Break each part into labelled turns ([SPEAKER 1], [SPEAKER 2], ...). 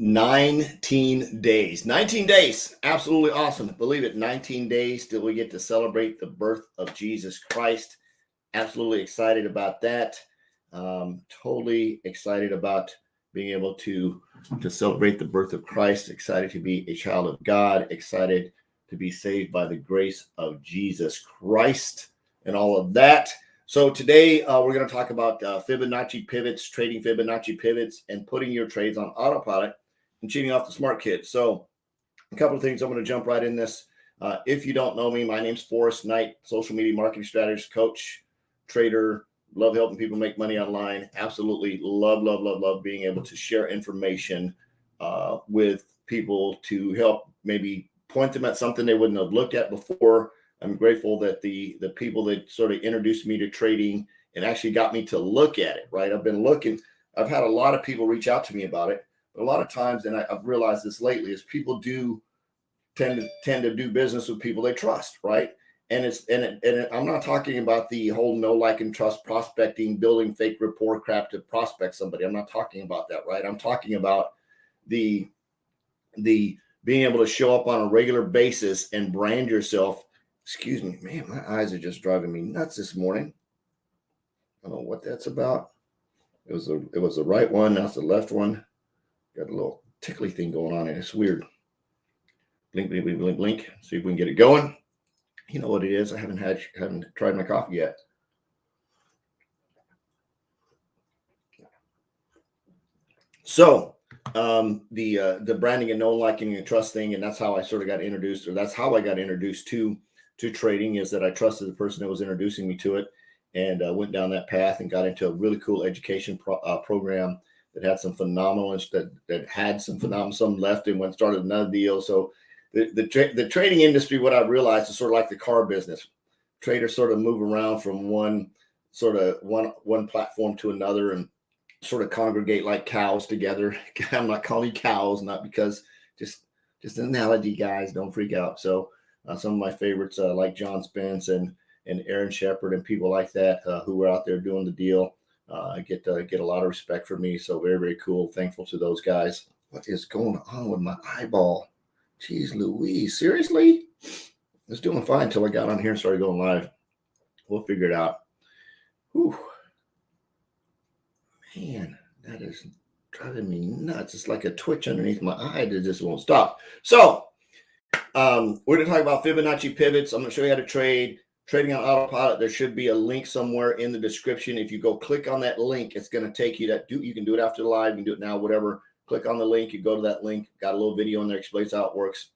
[SPEAKER 1] 19 days. 19 days. Absolutely awesome. Believe it. 19 days till we get to celebrate the birth of Jesus Christ. Absolutely excited about that. Totally excited about being able to celebrate the birth of Christ. Excited to be a child of God. Excited to be saved by the grace of Jesus Christ and all of that. So today we're going to talk about Fibonacci pivots, trading Fibonacci pivots, and putting your trades on autopilot and cheating off the smart kids. So a couple of things. I'm going to jump right in this. If you don't know me, my name's Forrest Knight, social media marketing strategist, coach, trader. Love helping people make money online. Absolutely love being able to share information with people to help maybe point them at something they wouldn't have looked at before. I'm grateful that the people that sort of introduced me to trading and actually got me to look at it, right? I've had a lot of people reach out to me about it. But a lot of times, and I've realized this lately, is people do tend to do business with people they trust, right? And I'm not talking about the whole know, like, and trust prospecting, building fake rapport crap to prospect somebody. I'm not talking about that, right? I'm talking about the being able to show up on a regular basis and brand yourself. Excuse me, man, my eyes are just driving me nuts this morning. I don't know what that's about. It was the right one. That's the left one. Got a little tickly thing going on, and it's weird. Blink, blink, blink, blink, blink. See if we can get it going. You know what it is. I haven't tried my coffee yet. So the branding and know, liking, and trust thing, and that's how I sort of got introduced, or that's how I got introduced to trading, is that I trusted the person that was introducing me to it, and went down that path and got into a really cool education program that had some phenomenal, that had some phenomenal, some left and went started another deal. So the trading industry, what I've realized, is sort of like the car business. Traders sort of move around from one platform to another and sort of congregate like cows together. I'm not calling you cows, not because just an analogy, guys. Don't freak out. So some of my favorites like John Spence and Aaron Shepard and people like that who were out there doing the deal. Get a lot of respect for me. So very, very cool. Thankful to those guys. What is going on with my eyeball? Jeez Louise, seriously? It's doing fine until I got on here and started going live. We'll figure it out. Whew. Man, that is driving me nuts. It's like a twitch underneath my eye that just won't stop. So we're going to talk about Fibonacci pivots. I'm going to show you how to trade. Trading on autopilot. There should be a link somewhere in the description. If you go click on that link, it's going to take you you can do it after the live, you can do it now, whatever. Click on the link, you go to that link, got a little video in there, explains how it works.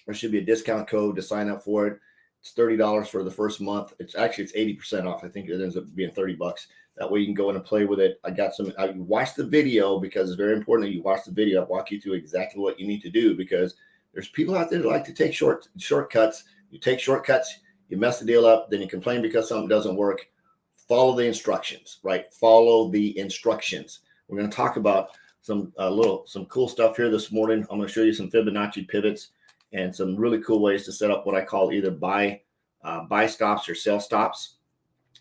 [SPEAKER 1] There should be a discount code to sign up for it. It's $30 for the first month. It's 80% off. I think it ends up being $30. That way you can go in and play with it. I watch the video because it's very important that you watch the video. I walk you through exactly what you need to do, because there's people out there that like to take shortcuts. You take shortcuts, you mess the deal up, then you complain because something doesn't work. Follow the instructions, right? Follow the instructions. We're going to talk about some cool stuff here this morning. I'm going to show you some Fibonacci pivots and some really cool ways to set up what I call either buy stops or sell stops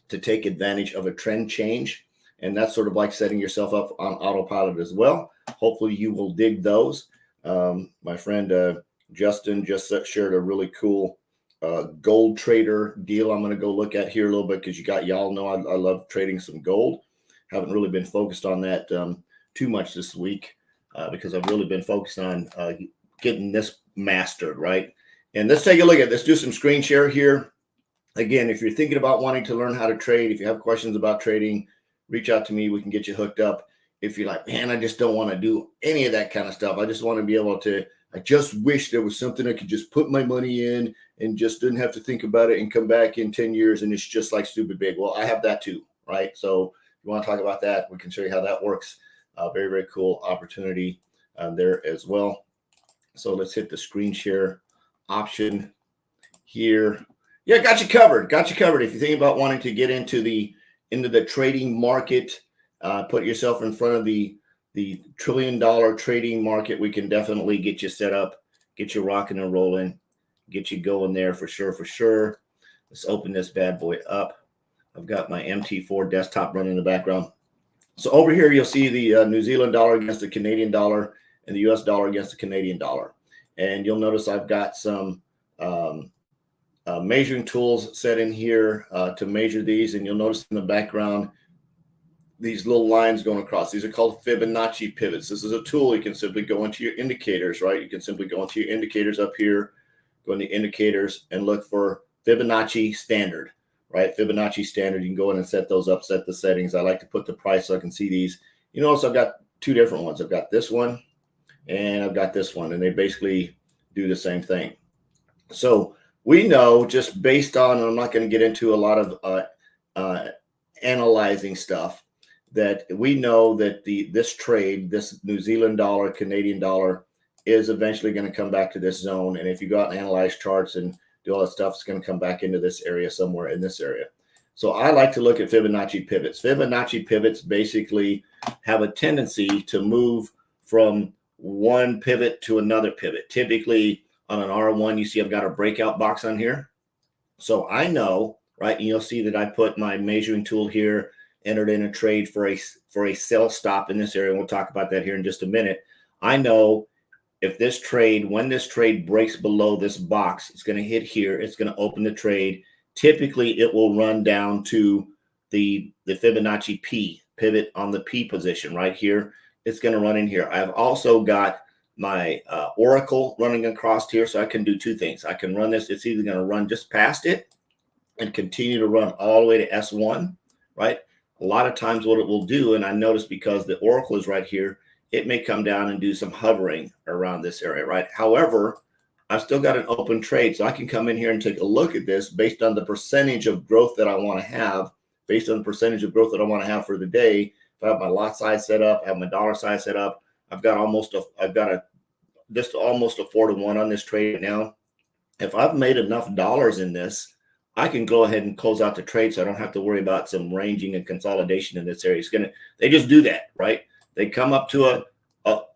[SPEAKER 1] to take advantage of a trend change. And that's sort of like setting yourself up on autopilot as well. Hopefully you will dig those. My friend Justin just shared a really cool gold trader deal I'm going to go look at here a little bit, because y'all know I love trading some gold. Haven't really been focused on that too much this week because I've really been focused on getting this mastered, right? And let's take a look at this. Do some screen share here. Again, if you're thinking about wanting to learn how to trade, if you have questions about trading, reach out to me. We can get you hooked up. If you're like, man, I just don't want to do any of that kind of stuff. I just want to be able to, I just wish there was something I could just put my money in and just didn't have to think about it and come back in 10 years and it's just like stupid big. Well, I have that too, right? So if you want to talk about that, we can show you how that works. Very, very cool opportunity there as well. So let's hit the screen share option here. Yeah, got you covered. Got you covered. If you're thinking about wanting to get into the trading market, put yourself in front of the $1 trillion trading market, we can definitely get you set up, get you rocking and rolling, get you going there for sure, for sure. Let's open this bad boy up. I've got my MT4 desktop running in the background. So over here, you'll see the New Zealand dollar against the Canadian dollar. and the US dollar against the Canadian dollar. And you'll notice I've got some measuring tools set in here to measure these. And you'll notice in the background, these little lines going across. These are called Fibonacci pivots. This is a tool. You can simply go into your indicators, right? You can simply go into your indicators up here, go into indicators and look for Fibonacci standard, right? Fibonacci standard. You can go in and set those up, set the settings. I like to put the price so I can see these. You notice I've got two different ones. I've got this one and I've got this one, and they basically do the same thing. So we know, just based on, and I'm not going to get into a lot of analyzing stuff, that we know that this trade, this New Zealand dollar, Canadian dollar, is eventually going to come back to this zone. And if you go out and analyze charts and do all that stuff, it's going to come back into this area, somewhere in this area. So I like to look at Fibonacci pivots. Fibonacci pivots basically have a tendency to move from one pivot to another pivot. Typically on an R1, you see I've got a breakout box on here. So I know, right, and you'll see that I put my measuring tool here, entered in a trade for a sell stop in this area. And we'll talk about that here in just a minute. I know if this trade, when this trade breaks below this box, it's going to hit here. It's going to open the trade. Typically, it will run down to the Fibonacci P pivot on the P position right here. It's going to run in here. I've also got my Oracle running across here, so I can do two things. I can run this. It's either going to run just past it and continue to run all the way to S1, right? A lot of times what it will do, and I notice because the Oracle is right here, it may come down and do some hovering around this area, right? However, I've still got an open trade, so I can come in here and take a look at this based on the percentage of growth that I want to have, based on the percentage of growth that I want to have for the day. If I have my lot size set up, I have my dollar size set up, I've got almost a 4-to-1 on this trade now. If I've made enough dollars in this, I can go ahead and close out the trade, so I don't have to worry about some ranging and consolidation in this area. They just do that, right? They come up to a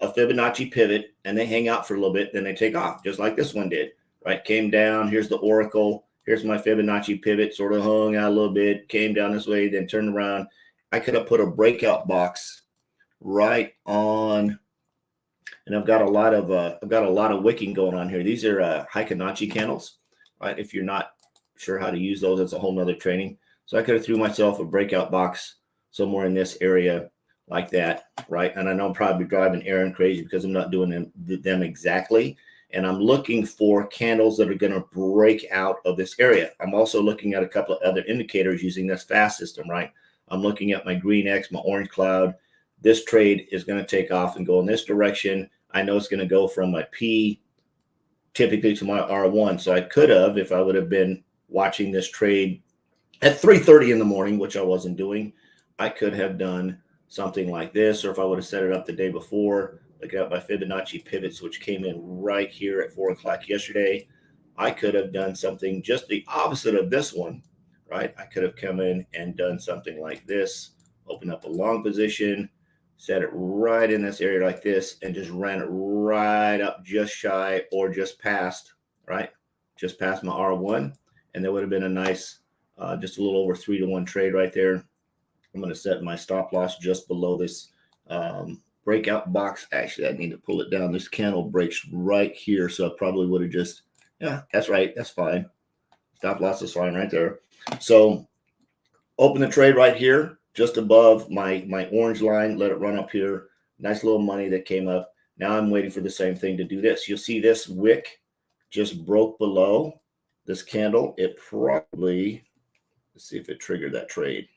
[SPEAKER 1] Fibonacci pivot and they hang out for a little bit, then they take off, just like this one did, right? Came down, here's the Oracle, here's my Fibonacci pivot, sort of hung out a little bit, came down this way, then turned around. I could have put a breakout box right on, and I've got a lot of wicking going on here. These are Fibonacci candles, right? If you're not sure how to use those, that's a whole nother training. So I could have threw myself a breakout box somewhere in this area like that, right? And I know I'm probably driving Aaron crazy because I'm not doing them exactly. And I'm looking for candles that are going to break out of this area. I'm also looking at a couple of other indicators using this fast system, right? I'm looking at my green X, my orange cloud. This trade is going to take off and go in this direction. I know it's going to go from my P typically to my R1. So I could have, if I would have been watching this trade at 3:30 in the morning, which I wasn't doing, I could have done something like this. Or if I would have set it up the day before, looking at my Fibonacci pivots, which came in right here at 4 o'clock yesterday, I could have done something just the opposite of this one, right? I could have come in and done something like this, open up a long position, set it right in this area like this, and just ran it right up just shy or just past, right? Just past my R1. And there would have been a nice, just a little over 3-to-1 trade right there. I'm going to set my stop loss just below this breakout box. Actually, I need to pull it down. This candle breaks right here, so I probably would have just, yeah, that's right. That's fine. Stop loss is fine right there. So open the trade right here, just above my orange line. Let it run up here. Nice little money that came up. Now I'm waiting for the same thing to do this. You'll see this wick just broke below this candle. It probably, let's see if it triggered that trade.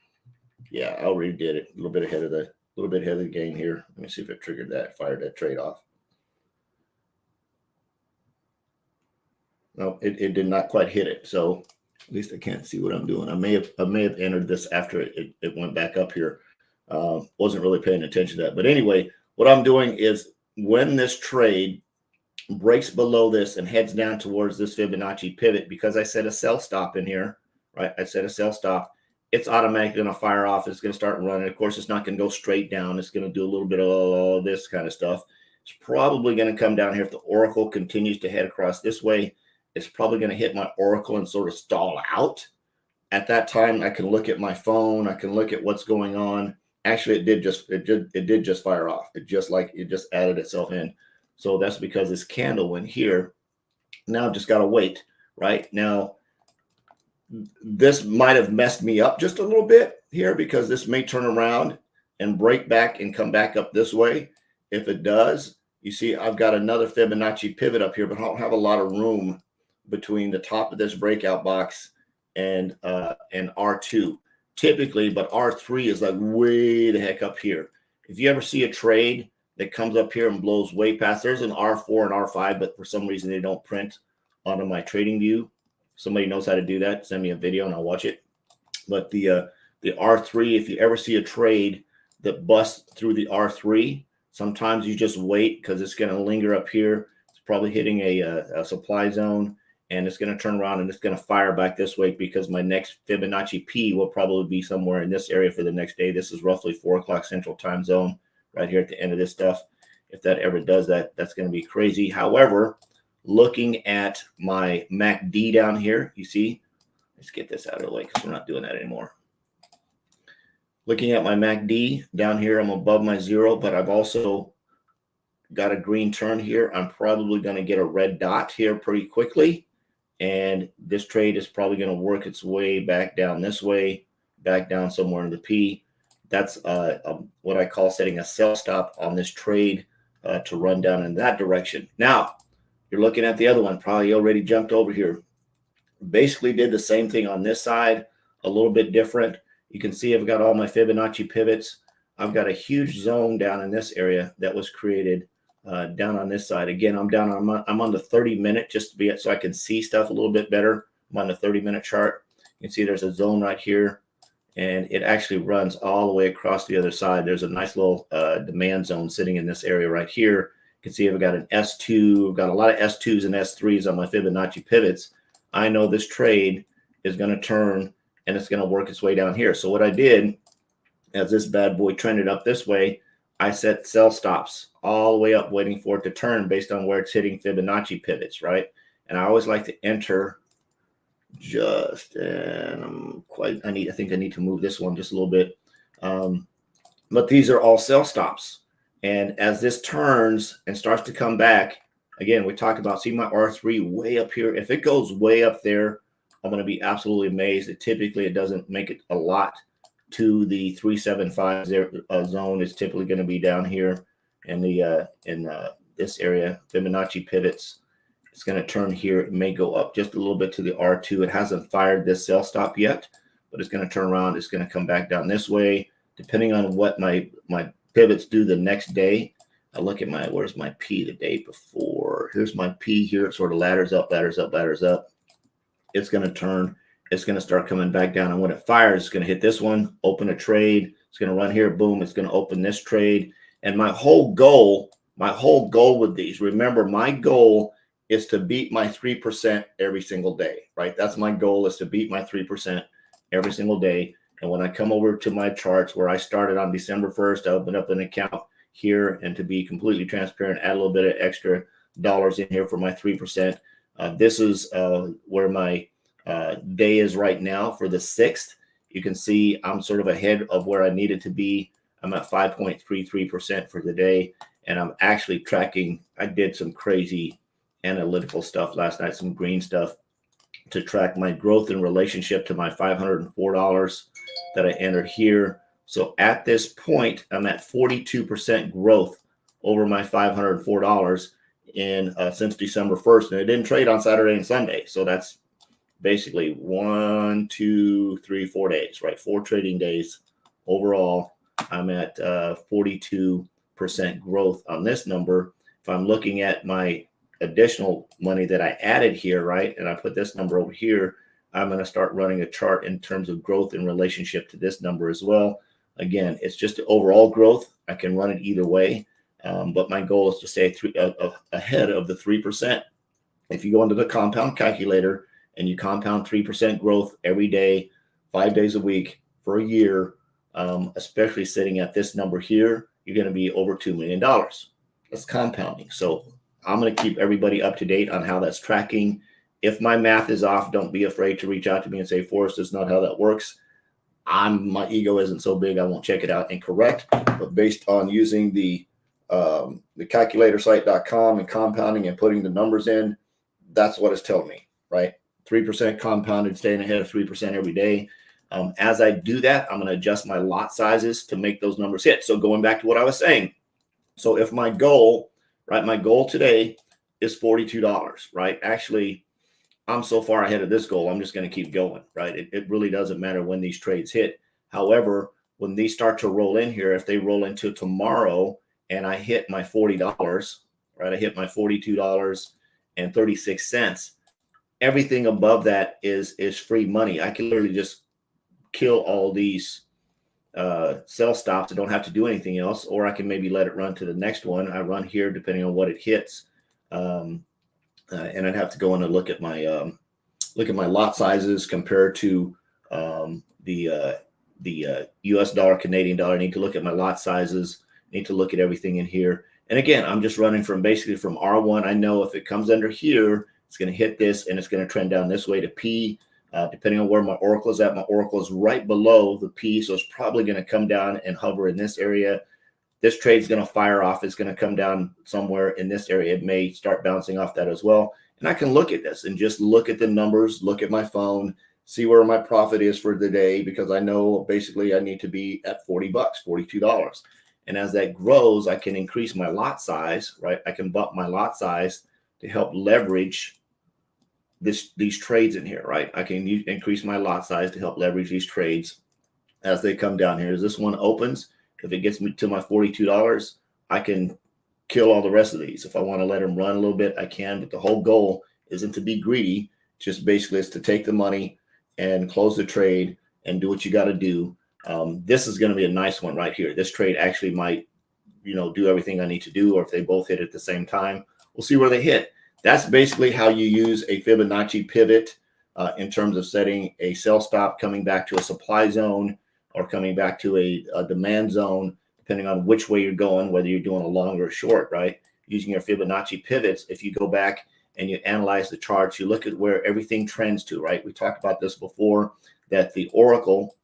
[SPEAKER 1] Yeah, I already did it. A little bit ahead of the game here. Let me see if it triggered that, fired that trade off. No, it did not quite hit it. So at least I can't see what I'm doing. I may have entered this after it went back up here. Wasn't really paying attention to that. But anyway, what I'm doing is when this trade breaks below this and heads down towards this Fibonacci pivot, because I set a sell stop in here, right? I set a sell stop. It's automatically going to fire off. It's going to start running. Of course, it's not going to go straight down. It's going to do a little bit of all this kind of stuff. It's probably going to come down here. If the Oracle continues to head across this way, it's probably going to hit my Oracle and sort of stall out. At that time, I can look at my phone. I can look at what's going on Actually, it did just fire off. It just added itself in. So that's because this candle went here. Now I've just got to wait. Right now, this might have messed me up just a little bit here because this may turn around and break back and come back up this way. If it does, you see I've got another Fibonacci pivot up here, but I don't have a lot of room between the top of this breakout box and R2 typically, but R3 is like way the heck up here. If you ever see a trade that comes up here and blows way past, there's an R4 and R5, but for some reason they don't print onto my trading view. Somebody knows how to do that, send me a video and I'll watch it. But the R3, if you ever see a trade that busts through the R3, sometimes you just wait because it's going to linger up here. It's probably hitting a supply zone, and it's going to turn around and it's going to fire back this way because my next Fibonacci P will probably be somewhere in this area for the next day. This is roughly 4 o'clock Central Time Zone right here at the end of this stuff. If that ever does that, that's going to be crazy. However, looking at my MACD down here, you see, let's get this out of the way because we're not doing that anymore. Looking at my MACD down here, I'm above my 0, but I've also got a green turn here. I'm probably going to get a red dot here pretty quickly. And this trade is probably going to work its way back down this way, back down somewhere in the P. That's what I call setting a sell stop on this trade to run down in that direction. Now, you're looking at the other one, probably already jumped over here. Basically did the same thing on this side, a little bit different. You can see I've got all my Fibonacci pivots. I've got a huge zone down in this area that was created down on this side. Again, I'm on the 30-minute just to be so I can see stuff a little bit better. I'm on the 30-minute chart. You can see there's a zone right here, and it actually runs all the way across the other side. There's a nice little demand zone sitting in this area right here. You can see I've got an S2. I've got a lot of S2s and S3s on my Fibonacci pivots. I know this trade is going to turn and it's going to work its way down here. So what I did, as this bad boy trended up this way, I set sell stops all the way up, waiting for it to turn based on where it's hitting Fibonacci pivots, right? And I always like to enter just, and I think I need to move this one just a little bit. But these are all sell stops. And as this turns and starts to come back, again, we talked about, see my R3 way up here. If it goes way up there, I'm going to be absolutely amazed. It doesn't make it a lot to the 375 zone. Is typically going to be down here in this area. Fibonacci pivots. It's going to turn here. It may go up just a little bit to the R2. It hasn't fired this sell stop yet, but it's going to turn around. It's going to come back down this way, depending on what my pivots do the next day. I look at where's my P the day before? Here's my P here. It sort of ladders up, ladders up, ladders up. It's going to turn. It's going to start coming back down. And when it fires, it's going to hit this one, open a trade. It's going to run here. Boom. It's going to open this trade. And my whole goal with these, remember, my goal is to beat my 3% every single day, right? That's my goal, is to beat my 3% every single day. And when I come over to my charts where I started on December 1st, I opened up an account here, and to be completely transparent, add a little bit of extra dollars in here for my 3%. This is where my day is right now for the 6th. You can see I'm sort of ahead of where I needed to be. I'm at 5.33% for the day, and I'm actually tracking. I did some crazy analytical stuff last night, some green stuff, to track my growth in relationship to my $504 that I entered here. So at this point, I'm at 42% growth over my $504 since December 1st, and it didn't trade on Saturday and Sunday. So that's basically 1, 2, 3, 4 days, right? 4 trading days overall. I'm at 42% growth on this number. If I'm looking at my additional money that I added here, right, and I put this number over here, I'm going to start running a chart in terms of growth in relationship to this number as well. Again, it's just the overall growth. I can run it either way, but my goal is to stay ahead of the 3%. If you go into the compound calculator and you compound 3% growth every day, 5 days a week for a year, especially sitting at this number here, you're going to be over $2 million. That's compounding. So I'm going to keep everybody up to date on how that's tracking. If my math is off, don't be afraid to reach out to me and say, Forrest, that's not how that works. my ego isn't so big, I won't check it out and correct. But based on using the calculator-site.com and compounding and putting the numbers in, that's what it's telling me, right? 3% compounded, staying ahead of 3% every day. As I do that, I'm going to adjust my lot sizes to make those numbers hit. So going back to what I was saying, so if my goal, right, my goal today is $42, right? Actually, I'm so far ahead of this goal, I'm just going to keep going, right? It really doesn't matter when these trades hit. However, when these start to roll in here, if they roll into tomorrow and I hit my $40, right, I hit my $42.36, everything above that is free money. I can literally just kill all these sell stops. I don't have to do anything else, or I can maybe let it run to the next one. I run here depending on what it hits. And I'd have to go in and look at my lot sizes compared to the US dollar, Canadian dollar. I need to look at my lot sizes, need to look at everything in here. And again, I'm just running from basically from R1. I know if it comes under here, it's going to hit this and it's going to trend down this way to P. Depending on where my oracle is at, my oracle is right below the P. So it's probably going to come down and hover in this area. This trade is going to fire off. It's going to come down somewhere in this area. It may start bouncing off that as well. And I can look at this and just look at the numbers, look at my phone, see where my profit is for the day, because I know basically I need to be at $40, $42. And as that grows, I can increase my lot size, right? I can bump my lot size to help leverage these trades in here, right? I can increase my lot size to help leverage these trades as they come down here. As this one opens, if it gets me to my $42, I can kill all the rest of these. If I want to let them run a little bit, I can, but the whole goal isn't to be greedy. Just basically is to take the money and close the trade and do what you got to do. This is going to be a nice one right here. This trade actually might, do everything I need to do, or if they both hit at the same time, we'll see where they hit. That's basically how you use a Fibonacci pivot in terms of setting a sell stop, coming back to a supply zone, or coming back to a demand zone, depending on which way you're going, whether you're doing a long or a short, right? Using your Fibonacci pivots, if you go back and you analyze the charts, you look at where everything trends to, right? We talked about this before, that the oracle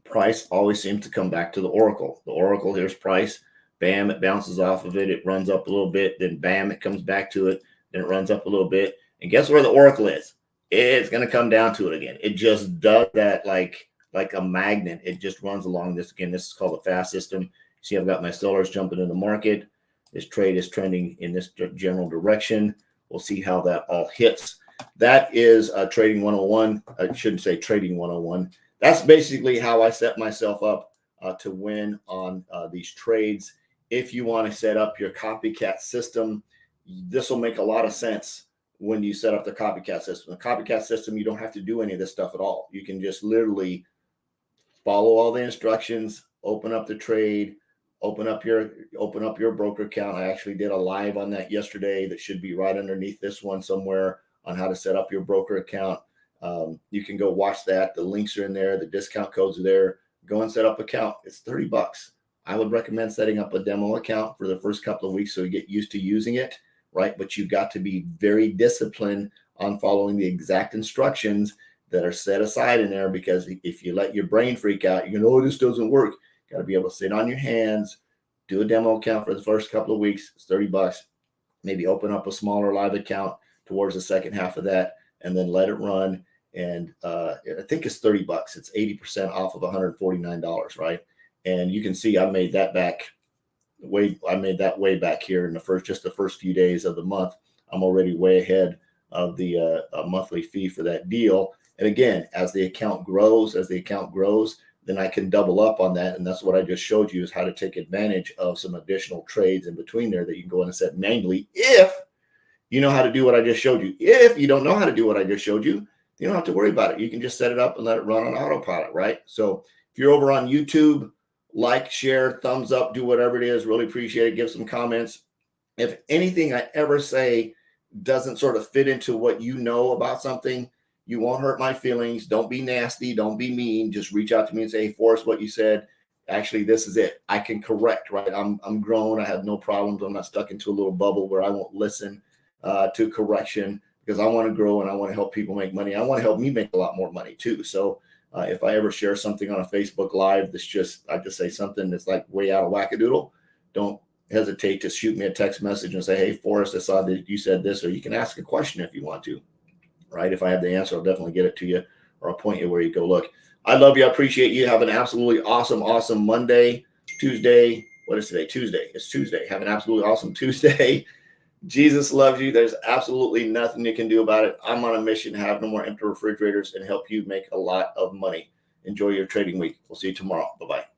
[SPEAKER 1] price always seems to come back to the oracle. The oracle, here's price, bam, it bounces off of it, it runs up a little bit, then bam, it comes back to it, then it runs up a little bit. And guess where the oracle is? It's going to come down to it again. It just does that like a magnet. It just runs along this. Again, this is called the fast system. See, I've got my sellers jumping in the market. This trade is trending in this general direction. We'll see how that all hits. That is Trading 101. I shouldn't say Trading 101. That's basically how I set myself up to win on these trades. If you want to set up your copycat system, this will make a lot of sense when you set up the copycat system. The copycat system, you don't have to do any of this stuff at all. You can just literally follow all the instructions, open up the trade, open up your broker account. I actually did a live on that yesterday that should be right underneath this one somewhere on how to set up your broker account. You can go watch that. The links are in there. The discount codes are there. Go and set up an account. It's $30. I would recommend setting up a demo account for the first couple of weeks so you get used to using it, right? But you've got to be very disciplined on following the exact instructions that are set aside in there, because if you let your brain freak out, you know, this doesn't work. Got to be able to sit on your hands, do a demo account for the first couple of weeks. It's $30. Maybe open up a smaller live account towards the second half of that, and then let it run. And I think it's $30. It's 80% off of $149, right? And you can see I made that way back here in the first few days of the month. I'm already way ahead of the monthly fee for that deal. And again, as the account grows, then I can double up on that. And that's what I just showed you, is how to take advantage of some additional trades in between there that you can go in and set manually if you know how to do what I just showed you. If you don't know how to do what I just showed you, you don't have to worry about it. You can just set it up and let it run on autopilot, right? So if you're over on YouTube, like, share, thumbs up, do whatever it is. Really appreciate it. Give some comments. If anything I ever say doesn't sort of fit into what you know about something, you won't hurt my feelings. Don't be nasty. Don't be mean. Just reach out to me and say, hey, Forrest, what you said, actually, this is it. I can correct, right? I'm grown. I have no problems. I'm not stuck into a little bubble where I won't listen to correction, because I want to grow and I want to help people make money. I want to help me make a lot more money too. So If I ever share something on a Facebook Live that's I just say something that's like way out of wackadoodle, don't hesitate to shoot me a text message and say, hey, Forrest, I saw that you said this, or you can ask a question if you want to, right? If I have the answer, I'll definitely get it to you, or I'll point you where you go look. I love you. I appreciate you. Have an absolutely awesome Monday, Tuesday. What is today? Tuesday. It's Tuesday. Have an absolutely awesome Tuesday. Jesus loves you. There's absolutely nothing you can do about it. I'm on a mission to have no more empty refrigerators and help you make a lot of money. Enjoy your trading week. We'll see you tomorrow. Bye-bye.